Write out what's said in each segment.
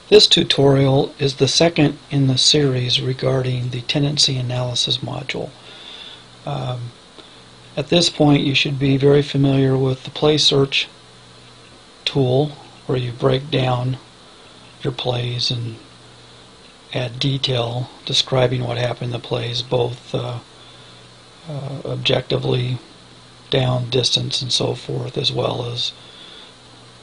This tutorial is the second in the series regarding the tendency analysis module. At this point you should be very familiar with the play search tool, where you break down your plays and add detail describing what happened in the plays, both objectively, down, distance, and so forth, as well as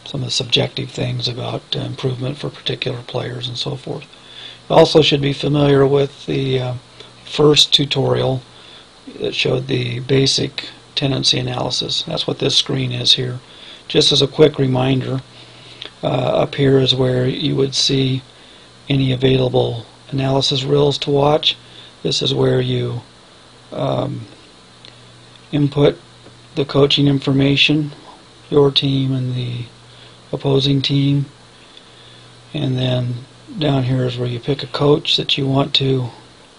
some of the subjective things about improvement for particular players and so forth. You also should be familiar with the first tutorial that showed the basic tendency analysis. That's what this screen is here. Just as a quick reminder, up here is where you would see any available analysis reels to watch. This is where you input the coaching information, your team and the opposing team, and then down here is where you pick a coach that you want to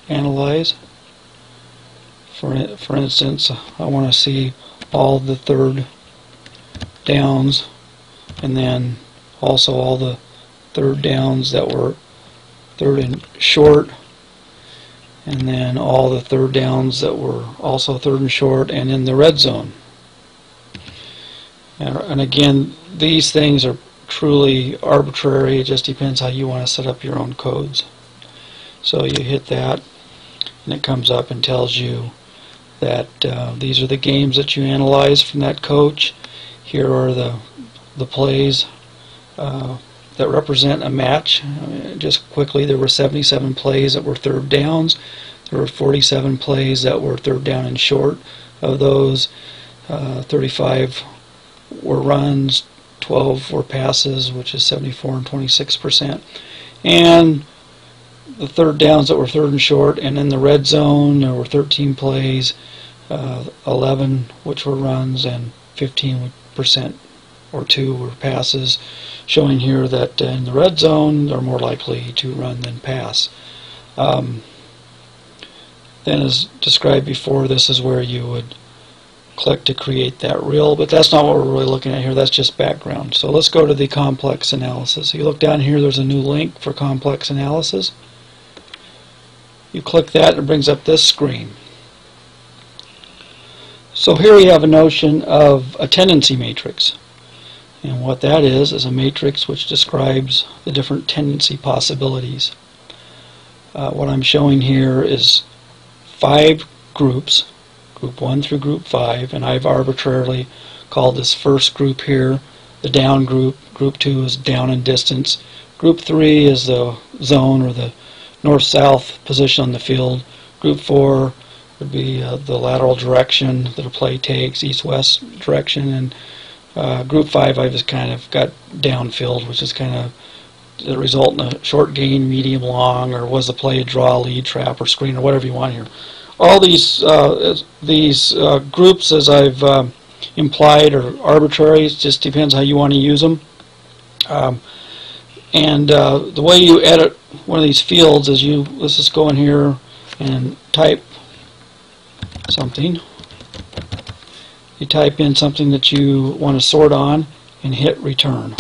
analyze. For instance, I want to see all the third downs, and then also all the third downs that were third and short, and then all the third downs that were also third and short and in the red zone. And again, these things are truly arbitrary. It just depends how you want to set up your own codes. So you hit that, and it comes up and tells you that these are the games that you analyze from that coach. Here are the plays that represent a match. Just quickly, there were 77 plays that were third downs. There were 47 plays that were third down and short. Of those, 35 were runs, 12 were passes, which is 74 and 26%. And the third downs that were third and short, and in the red zone there were 13 plays, 11 which were runs, and 15% or 2 were passes, showing here that in the red zone they're more likely to run than pass. Then, as described before, this is where you would click to create that reel, but that's not what we're really looking at here. That's just background. So let's go to the complex analysis. You look down here, there's a new link for complex analysis. You click that and it brings up this screen. So here we have a notion of a tendency matrix, and what that is a matrix which describes the different tendency possibilities. What I'm showing here is 5 groups, Group 1 through Group 5, and I've arbitrarily called this first group here the down group. Group 2 is down and distance. Group 3 is the zone, or the north-south position on the field. Group 4 would be the lateral direction that a play takes, east-west direction, and Group 5 I've just kind of got downfield, which is kind of the result in a short gain, medium, long, or was the play a draw, lead, trap, or screen, or whatever you want here. All these groups, as I've implied, are arbitrary. It just depends how you want to use them. The way you edit one of these fields is let's just go in here and type something. You type in something that you want to sort on and hit return.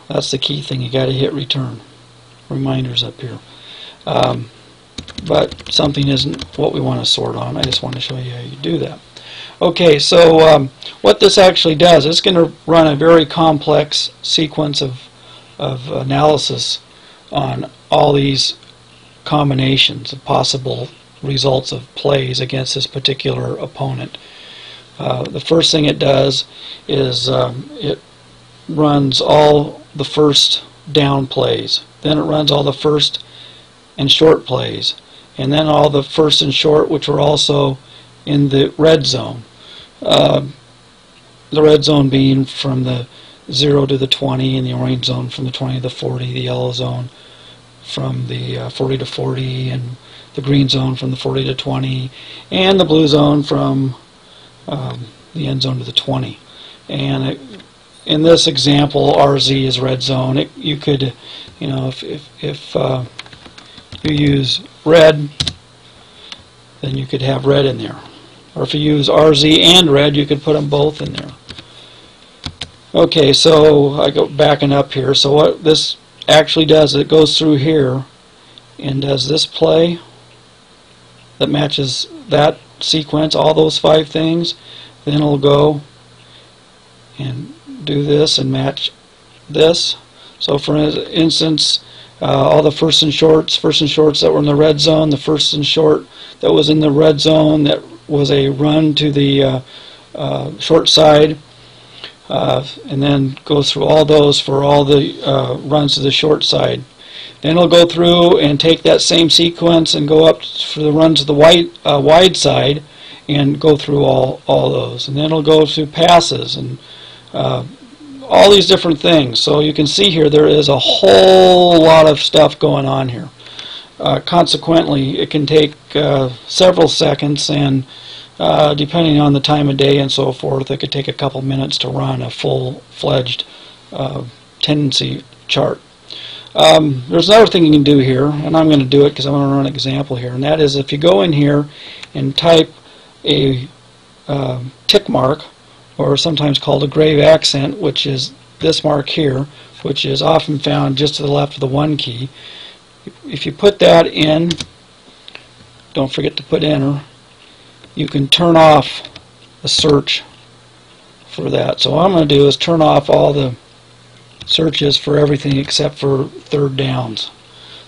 That's the key thing. You got to hit return. Reminders up here. But something isn't what we want to sort on. I just want to show you how you do that. Okay, so what this actually does, it's going to run a very complex sequence of analysis on all these combinations of possible results of plays against this particular opponent. The first thing it does is it runs all the first down plays. Then it runs all the first and short plays, and then all the first and short which are also in the red zone. The red zone being from the 0 to the 20, and the orange zone from the 20 to the 40, the yellow zone from the 40 to 40, and the green zone from the 40 to 20, and the blue zone from the end zone to the 20. And in this example, RZ is red zone. You could, if you use red, then you could have red in there. Or if you use RZ and red, you could put them both in there. Okay, so I go backing up here. So what this actually does, it goes through here and does this play that matches that sequence, all those 5 things. Then it'll go and do this and match this. So for instance, all the first and shorts that were in the red zone, the first and short that was in the red zone that was a run to the short side, and then go through all those for all the runs to the short side. Then it'll go through and take that same sequence and go up for the runs to the wide side and go through all those. And then it'll go through passes and all these different things. So you can see here there is a whole lot of stuff going on here. Consequently, it can take several seconds, and depending on the time of day and so forth, it could take a couple minutes to run a full-fledged tendency chart. There's another thing you can do here, and I'm going to do it because I'm going to run an example here, and that is if you go in here and type a tick mark, or sometimes called a grave accent, which is this mark here, which is often found just to the left of the 1 key. If you put that in, don't forget to put enter, you can turn off the search for that. So what I'm going to do is turn off all the searches for everything except for third downs.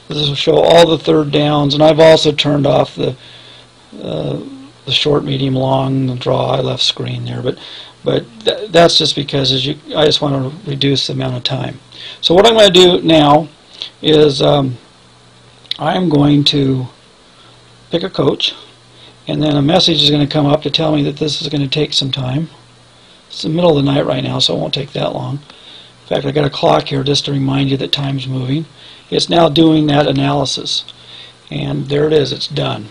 This will show all the third downs, and I've also turned off the short, medium, long, the draw. I left screen there, but that's just because I just want to reduce the amount of time. So what I'm going to do now is I'm going to pick a coach, and then a message is going to come up to tell me that this is going to take some time. It's the middle of the night right now, so it won't take that long. In fact, I got a clock here just to remind you that time's moving. It's now doing that analysis, and there it is. It's done.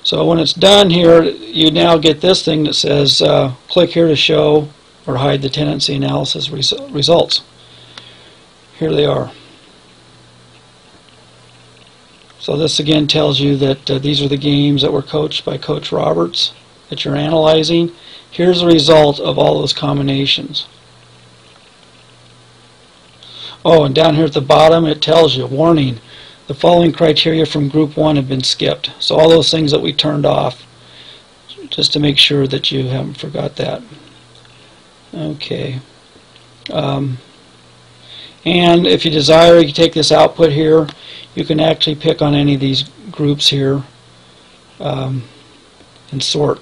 So when it's done here, you now get this thing that says click here to show or hide the tendency analysis results. Here they are. So this again tells you that these are the games that were coached by Coach Roberts that you're analyzing. Here's the result of all those combinations. Oh, and down here at the bottom it tells you, warning, the following criteria from group 1 have been skipped. So all those things that we turned off, just to make sure that you haven't forgot that. Okay. And if you desire, you take this output here, you can actually pick on any of these groups here and sort.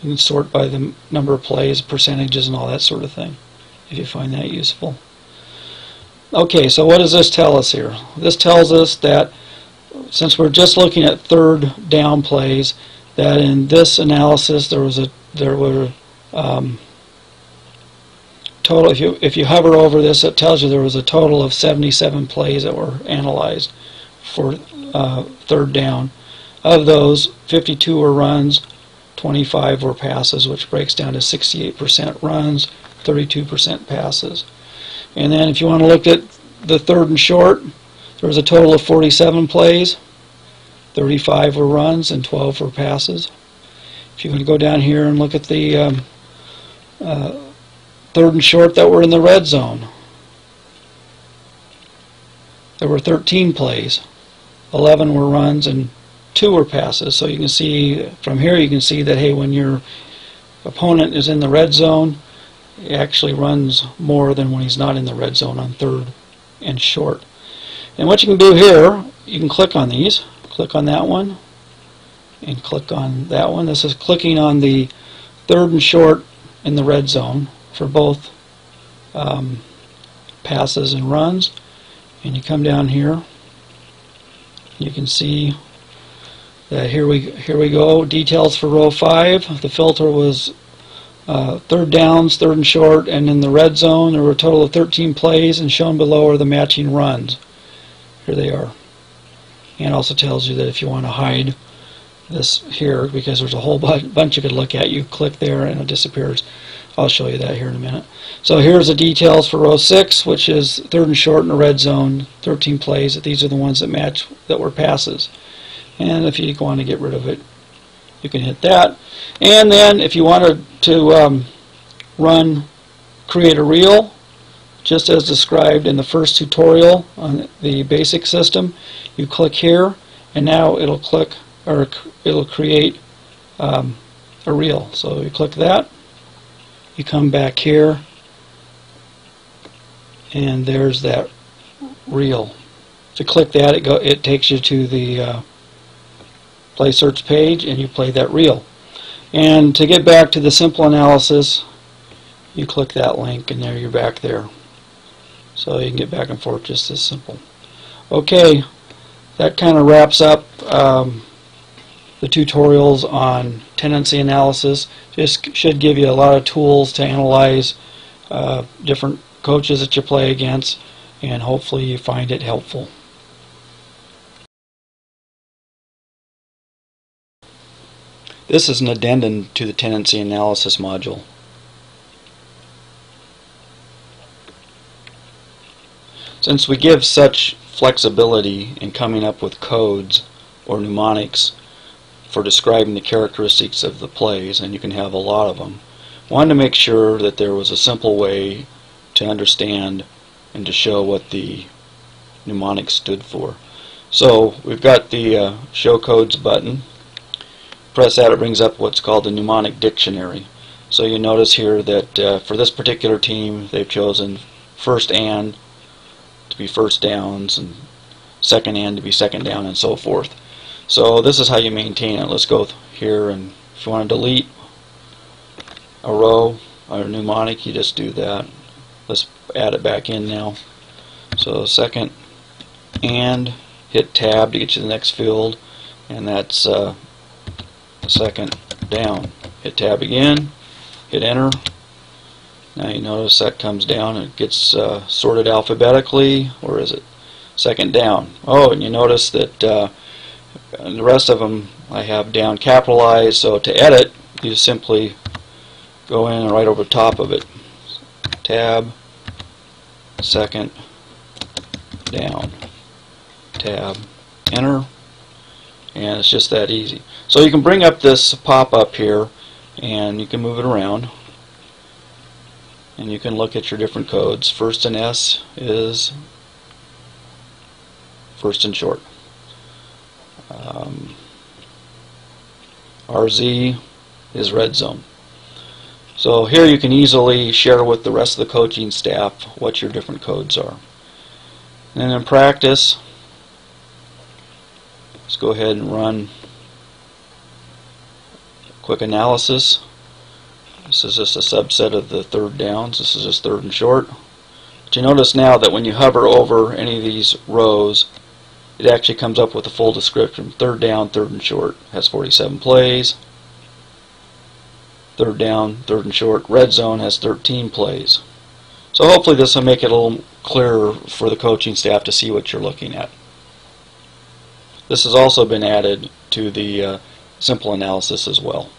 You can sort by the number of plays, percentages, and all that sort of thing, if you find that useful. Okay, so what does this tell us here? This tells us that since we're just looking at third down plays, that in this analysis there were total. If you hover over this, it tells you there was a total of 77 plays that were analyzed for third down. Of those, 52 were runs, 25 were passes, which breaks down to 68% runs, 32% passes. And then if you want to look at the third and short, there was a total of 47 plays, 35 were runs, and 12 were passes. If you want to go down here and look at the third and short that were in the red zone, there were 13 plays, 11 were runs, and 2 were passes. So you can see from here, you can see that, hey, when your opponent is in the red zone, he actually runs more than when he's not in the red zone on third and short. And what you can do here, you can click on these. Click on that one and click on that one. This is clicking on the third and short in the red zone for both passes and runs. And you come down here, you can see that here we go. Details for row 5. The filter was third downs, third and short, and in the red zone there were a total of 13 plays, and shown below are the matching runs. Here they are. And it also tells you that if you want to hide this here, because there's a whole bunch you could look at, you click there and it disappears. I'll show you that here in a minute. So here's the details for row 6, which is third and short in the red zone, 13 plays. These are the ones that match, that were passes. And if you want to get rid of it, you can hit that. And then if you wanted to create a reel, just as described in the first tutorial on the basic system. You click here, and now it'll create a reel. So you click that, you come back here, and there's that reel. To click that, it takes you to the play search page, and you play that reel. And to get back to the simple analysis, you click that link, and there you're back there. So you can get back and forth just as simple. Okay, that kind of wraps up the tutorials on tendency analysis. Just should give you a lot of tools to analyze different coaches that you play against, and hopefully you find it helpful. This is an addendum to the tendency analysis module. Since we give such flexibility in coming up with codes or mnemonics for describing the characteristics of the plays, and you can have a lot of them, I wanted to make sure that there was a simple way to understand and to show what the mnemonic stood for. So we've got the Show Codes button. Press that, it brings up what's called the mnemonic dictionary. So you notice here that for this particular team, they've chosen first and to be first downs, and second and to be second down, and so forth. So this is how you maintain it. Let's go here, and if you want to delete a row or a mnemonic, you just do that. Let's add it back in now. So second and, hit tab to get you to the next field, and that's second down. Hit tab again, hit enter. Now you notice that comes down and it gets sorted alphabetically. Or is it second down? Oh, and you notice that the rest of them I have down capitalized, so to edit you just simply go in and right over top of it, tab, second down, tab, enter, and it's just that easy. So you can bring up this pop-up here, and you can move it around, and you can look at your different codes. First and S is first and short. RZ is red zone. So here you can easily share with the rest of the coaching staff what your different codes are. And in practice, let's go ahead and run a quick analysis. This is just a subset of the third downs. This is just third and short. But you notice now that when you hover over any of these rows, it actually comes up with a full description. Third down, third and short, has 47 plays. Third down, third and short, red zone has 13 plays. So hopefully this will make it a little clearer for the coaching staff to see what you're looking at. This has also been added to the simple analysis as well.